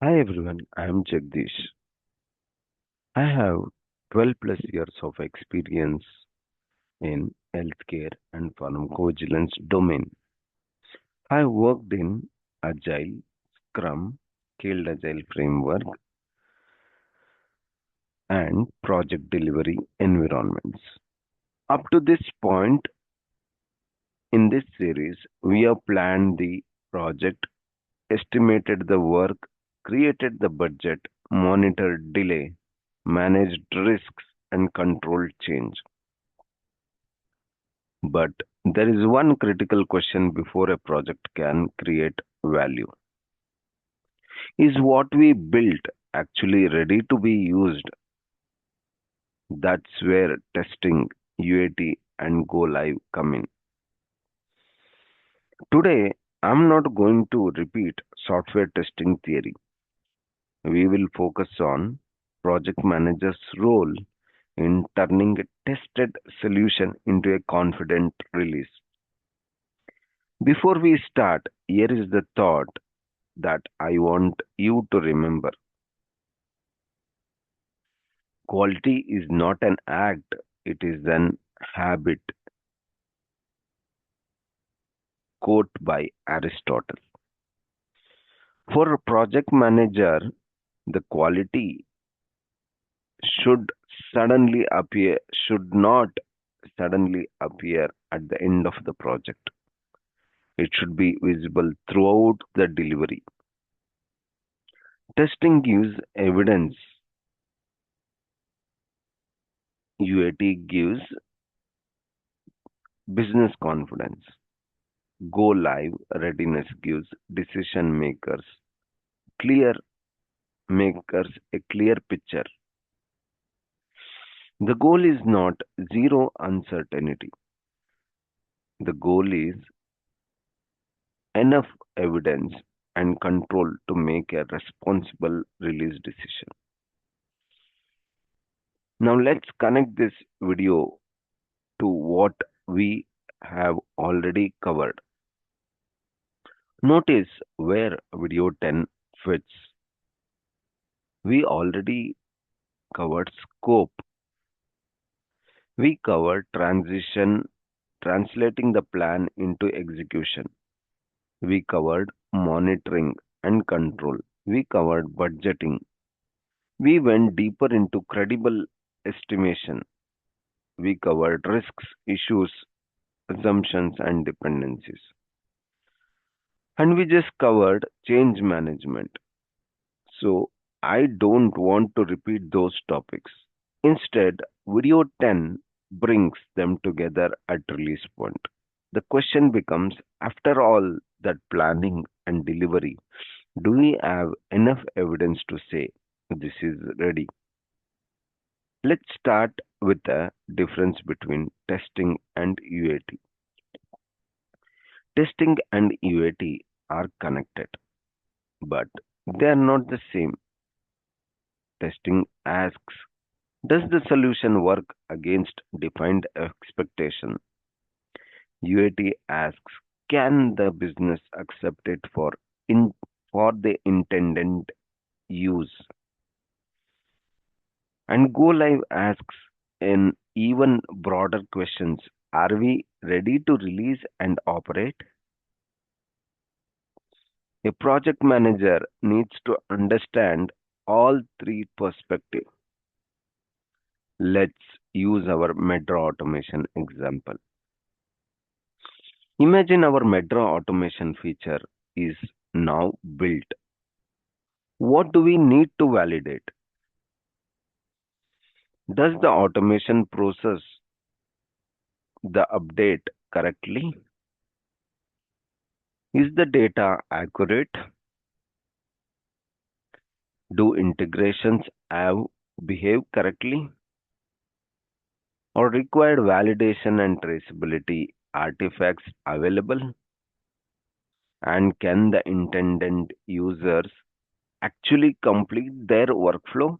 Hi everyone, I am Jagdish. I have 12 plus years of experience in healthcare and pharmacovigilance domain. I worked in Agile, Scrum, Scaled Agile framework, and project delivery environments. Up to this point in this series, we have planned the project, estimated the work, created the budget, monitored delay, managed risks, and controlled change. But there is one critical question before a project can create value. Is what we built actually ready to be used? That's where testing, UAT, and Go Live come in. Today, I'm not going to repeat software testing theory. We will focus on project manager's role in turning a tested solution into a confident release. Before we start, here is the thought that I want you to remember. Quality is not an act, it is an habit. Quote by Aristotle. For a project manager, the quality should should not suddenly appear at the end of the project. It should be visible throughout the delivery. Testing gives evidence. UAT gives business confidence. Go live readiness gives decision clear makers a clear picture. The goal is not zero uncertainty. The goal is enough evidence and control to make a responsible release decision. Now let's connect this video to what we have already covered. Notice where video 10 fits. We already covered scope. We covered translating the plan into execution. We covered monitoring and control. We covered budgeting. We went deeper into credible estimation. We covered risks, issues, assumptions, and dependencies. And we just covered change management. So I don't want to repeat those topics. Instead, video 10 brings them together at release point. The question becomes, after all that planning and delivery, do we have enough evidence to say this is ready? Let's start with the difference between testing and UAT. Testing and UAT are connected, but they are not the same. Testing asks, does the solution work against defined expectation? UAT asks, can the business accept it for the intended use? And Go Live asks in even broader questions, are we ready to release and operate? A project manager needs to understand all three perspectives. Let's use our metro automation example. Imagine our metro automation feature is now built. What do we need to validate? Does the automation process the update correctly? Is the data accurate? Do integrations have behave correctly? Or required validation and traceability artifacts available? And can the intended users actually complete their workflow?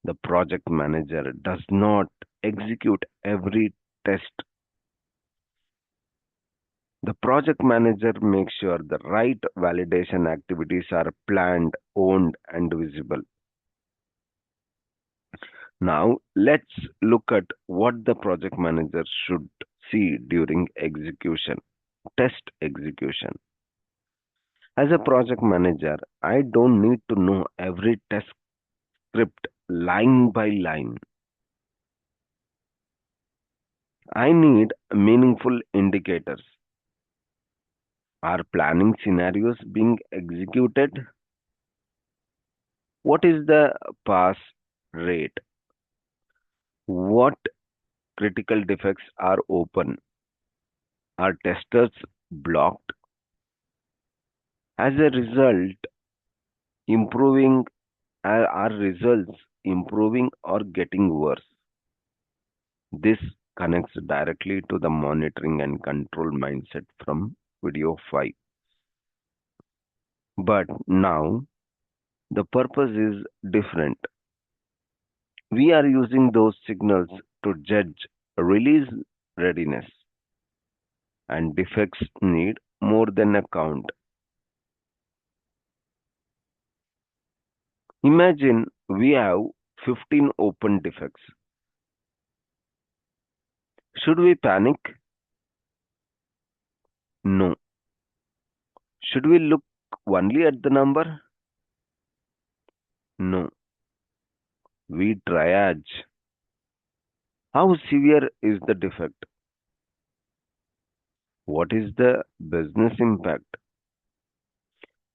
The project manager does not execute every test. The project manager makes sure the right validation activities are planned, owned, and visible. Now, let's look at what the project manager should see during execution, test execution. As a project manager, I don't need to know every test script line by line. I need meaningful indicators. Are planning scenarios being executed? What is the pass rate? What critical defects are open? Are testers blocked? As a result, improving are results improving or getting worse? This connects directly to the monitoring and control mindset from video 5. But now the purpose is different. We are using those signals to judge release readiness, and defects need more than a count. Imagine we have 15 open defects. Should we panic? No. Should we look only at the number? No. We triage. How severe is the defect? What is the business impact?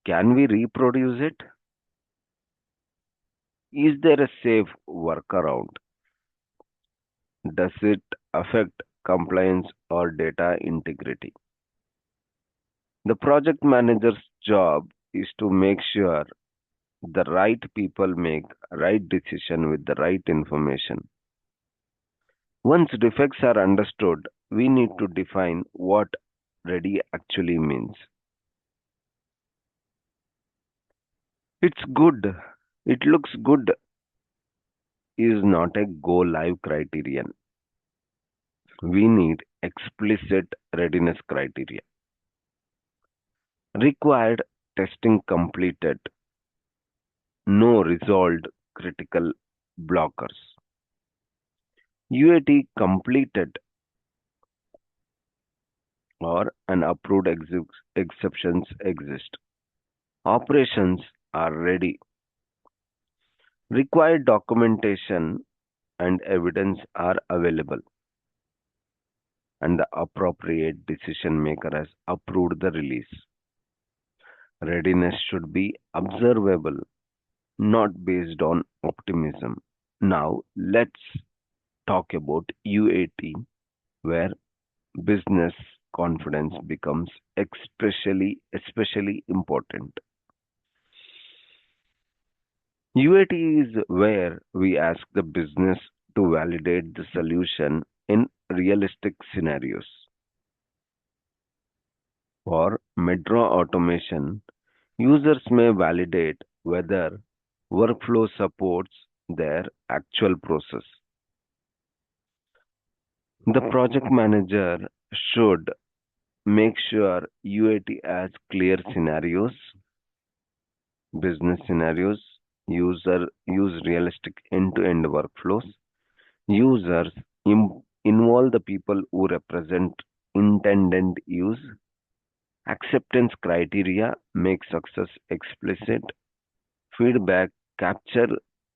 Can we reproduce it? Is there a safe workaround? Does it affect compliance or data integrity? The project manager's job is to make sure the right people make right decision with the right information. Once defects are understood, we need to define what ready actually means. It's good. It looks good is not a go live criterion. We need explicit readiness criteria. Required testing completed. No resolved critical blockers. UAT completed or an approved exceptions exist. Operations are ready. Required documentation and evidence are available, and the appropriate decision maker has approved the release. Readiness should be observable, not based on optimism. Now, let's talk about UAT, where business confidence becomes especially important. UAT is where we ask the business to validate the solution in realistic scenarios. For metro automation, users may validate whether workflow supports their actual process. The project manager should make sure UAT has clear scenarios, business scenarios, use realistic end-to-end workflows, users involve the people who represent intended use, acceptance criteria make success explicit, feedback capture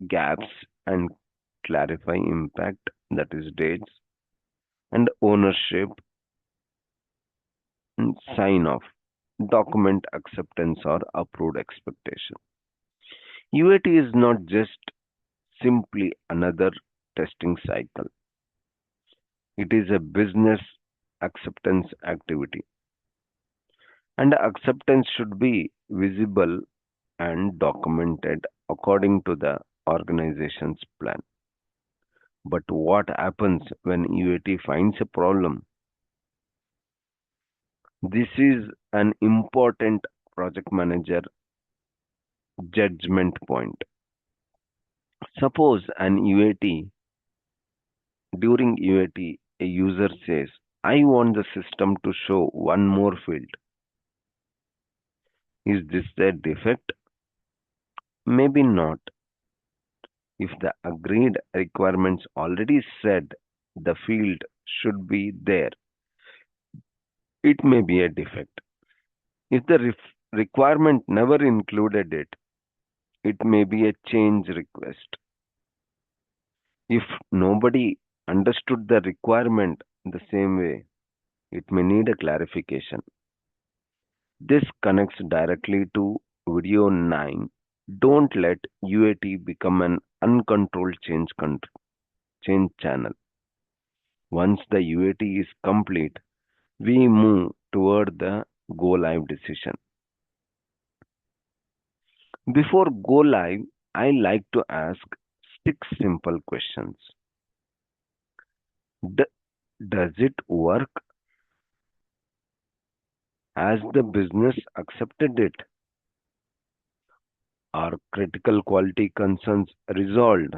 gaps and clarify impact, that is dates, and ownership and sign off, document acceptance or approved expectation. UAT is not just simply another testing cycle. It is a business acceptance activity. And acceptance should be visible and documented according to the organization's plan. But what happens when UAT finds a problem? This is an important project manager judgment point. Suppose during UAT, a user says, I want the system to show one more field. Is this a defect? Maybe not. If the agreed requirements already said the field should be there, it may be a defect. If the requirement never included it, it may be a change request. If nobody understood the requirement the same way, it may need a clarification. This connects directly to video 9. Don't let UAT become an uncontrolled change channel. Once the UAT is complete, we move toward the go live decision. Before go live, I like to ask 6 simple questions. D- does it work? Has the business accepted it? Are critical quality concerns resolved?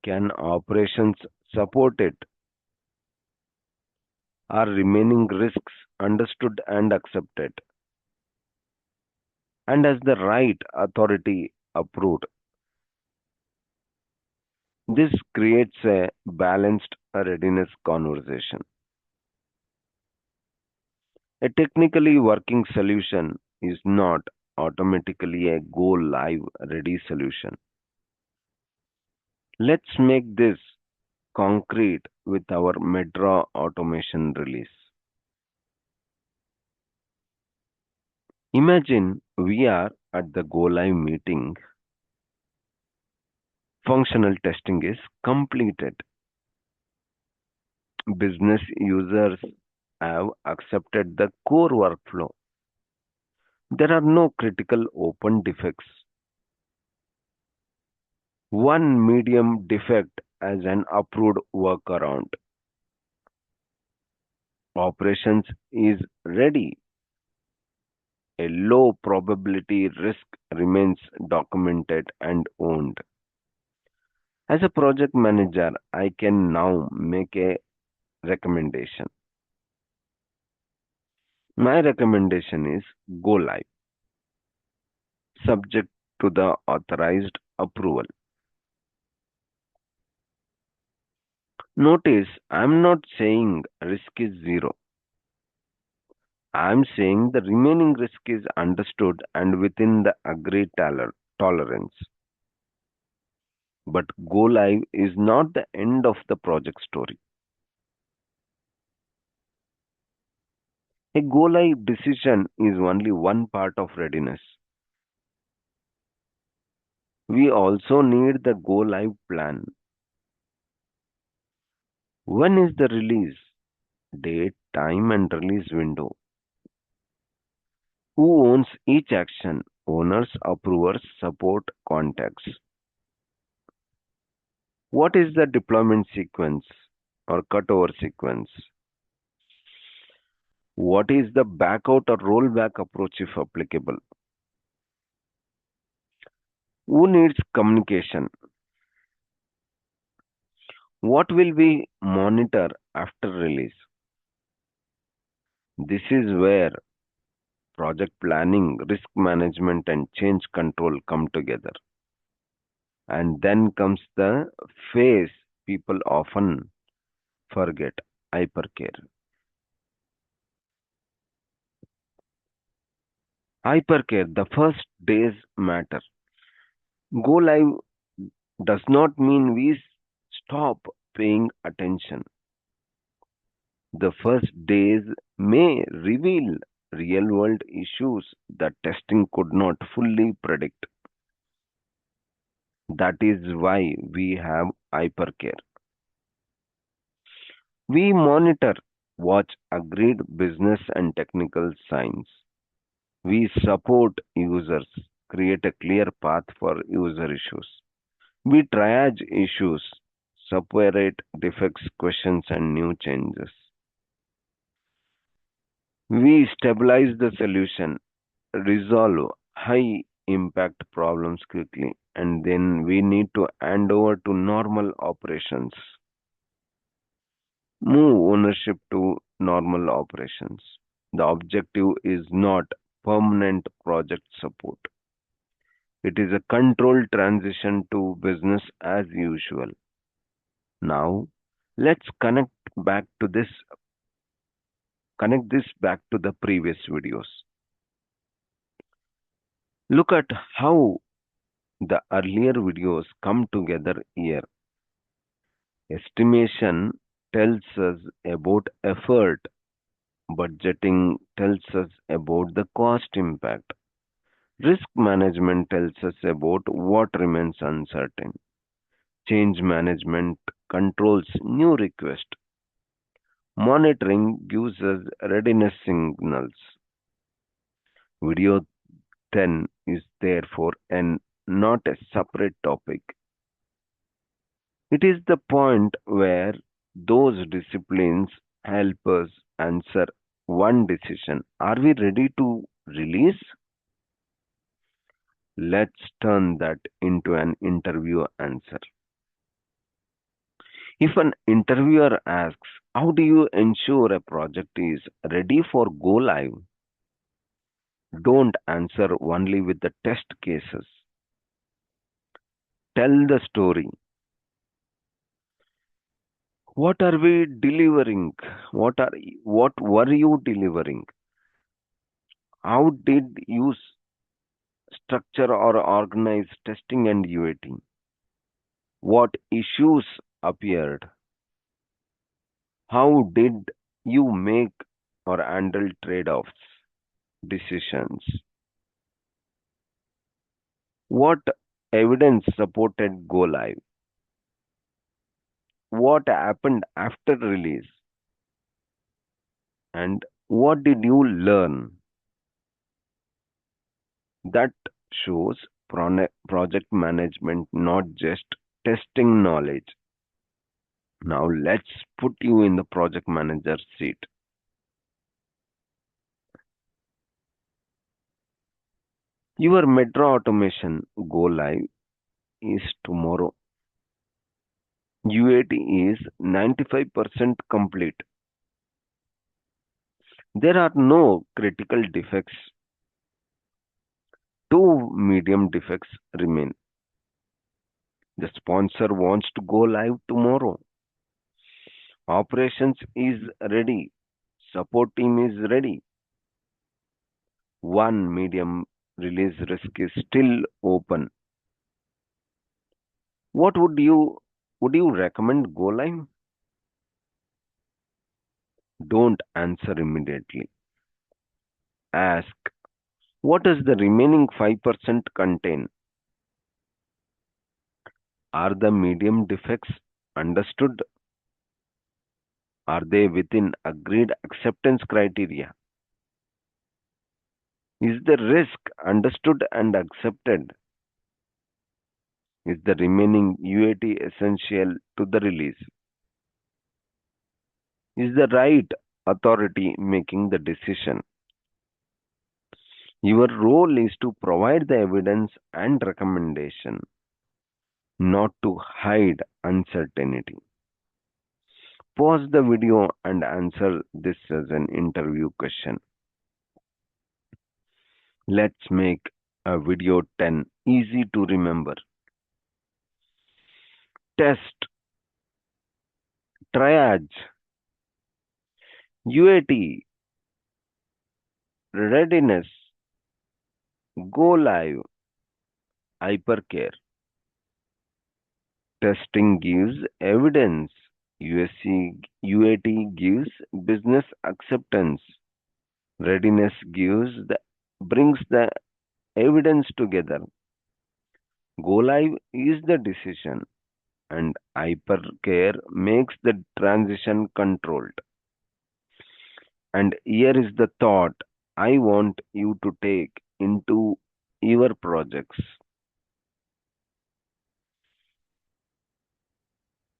Can operations support it? Are remaining risks understood and accepted? And has the right authority approved? This creates a balanced readiness conversation. A technically working solution is not automatically a go live ready solution. Let's make this concrete with our Medra automation release. Imagine we are at the go live meeting. Functional testing is completed. Business users have accepted the core workflow. There are no critical open defects. One medium defect as an approved workaround. Operations is ready. A low probability risk remains documented and owned. As a project manager, I can now make a recommendation. My recommendation is go live, subject to the authorized approval. Notice I'm not saying risk is zero. I'm saying the remaining risk is understood and within the agreed tolerance. But go live is not the end of the project story. A go live decision is only one part of readiness. We also need the go live plan. When is the release? Date, time, and release window. Who owns each action? Owners, approvers, support, contacts. What is the deployment sequence or cutover sequence? What is the backout or rollback approach if applicable? Who needs communication? What will we monitor after release? This is where project planning, risk management, and change control come together. And then comes the phase people often forget: hypercare. Hypercare, the first days matter. Go live does not mean we stop paying attention. The first days may reveal real world issues that testing could not fully predict. That is why we have hypercare. We monitor, watch agreed business and technical signs. We support users, create a clear path for user issues. We triage issues, separate defects, questions, and new changes. We stabilize the solution, resolve high impact problems quickly, and then we need to hand over to normal operations. Move ownership to normal operations. The objective is not permanent project support. It is a controlled transition to business as usual. Now, let's connect this back to the previous videos. Look at how the earlier videos come together here. Estimation tells us about effort, budgeting tells us about the cost impact, risk management tells us about what remains uncertain, change management controls new request, monitoring gives us readiness signals. Video 10 is therefore not a separate topic. It is the point where those disciplines help us answer one decision. Are we ready to release? Let's turn that into an interview answer. If an interviewer asks, how do you ensure a project is ready for go live? Don't answer only with the test cases. Tell the story. What are we delivering? What were you delivering? How did you structure or organize testing and UAT? What issues appeared? How did you make or handle trade-offs, decisions? What evidence supported go live? What happened after release? And what did you learn? That shows project management, not just testing knowledge. Now let's put you in the project manager seat. Your metro automation go live is tomorrow. UAT is 95% complete. There are no critical defects. Two medium defects remain. The sponsor wants to go live tomorrow. Operations is ready. Support team is ready. One medium release risk is still open. What would you recommend go live? Don't answer immediately. Ask, what does the remaining 5% contain? Are the medium defects understood? Are they within agreed acceptance criteria? Is the risk understood and accepted? Is the remaining UAT essential to the release? Is the right authority making the decision? Your role is to provide the evidence and recommendation, not to hide uncertainty. Pause the video and answer this as an interview question. Let's make a video 10 easy to remember. Test, triage, UAT, readiness, go live, hypercare. Testing gives evidence. UAT gives business acceptance. Readiness brings the evidence together. Go live is the decision, and hypercare makes the transition controlled. And here is the thought I want you to take into your projects.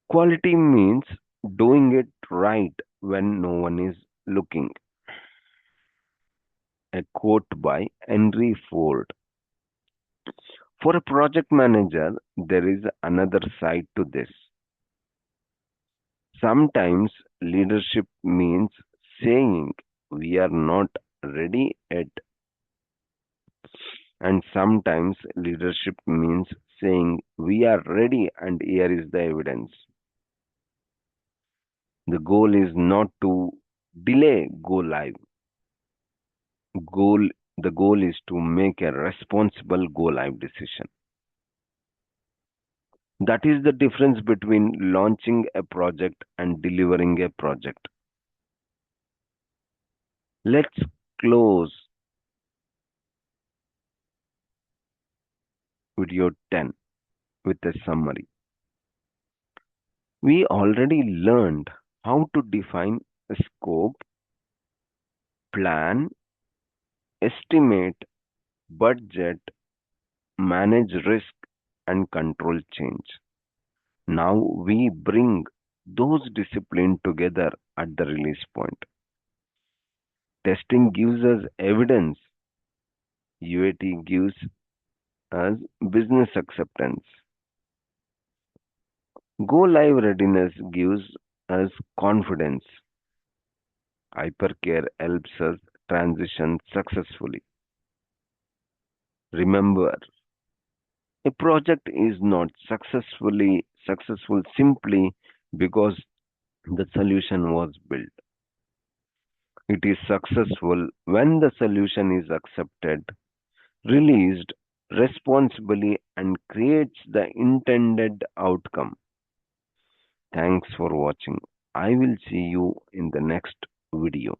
Quality means doing it right when no one is looking. A quote by Henry Ford. For a project manager, there is another side to this. Sometimes leadership means saying we are not ready yet, and sometimes leadership means saying we are ready and here is the evidence. The goal is not to delay go live. Goal the goal is to make a responsible go live decision. That is the difference between launching a project and delivering a project. Let's close video 10 with a summary. We already learned how to define a scope, plan, estimate, budget, manage risk, and control change. Now we bring those disciplines together at the release point. Testing gives us evidence, UAT gives us business acceptance. Go live readiness gives us confidence. Hypercare helps us transition successfully. Remember, a project is not successful simply because the solution was built. It is successful when the solution is accepted, released responsibly, and creates the intended outcome. Thanks for watching. I will see you in the next video.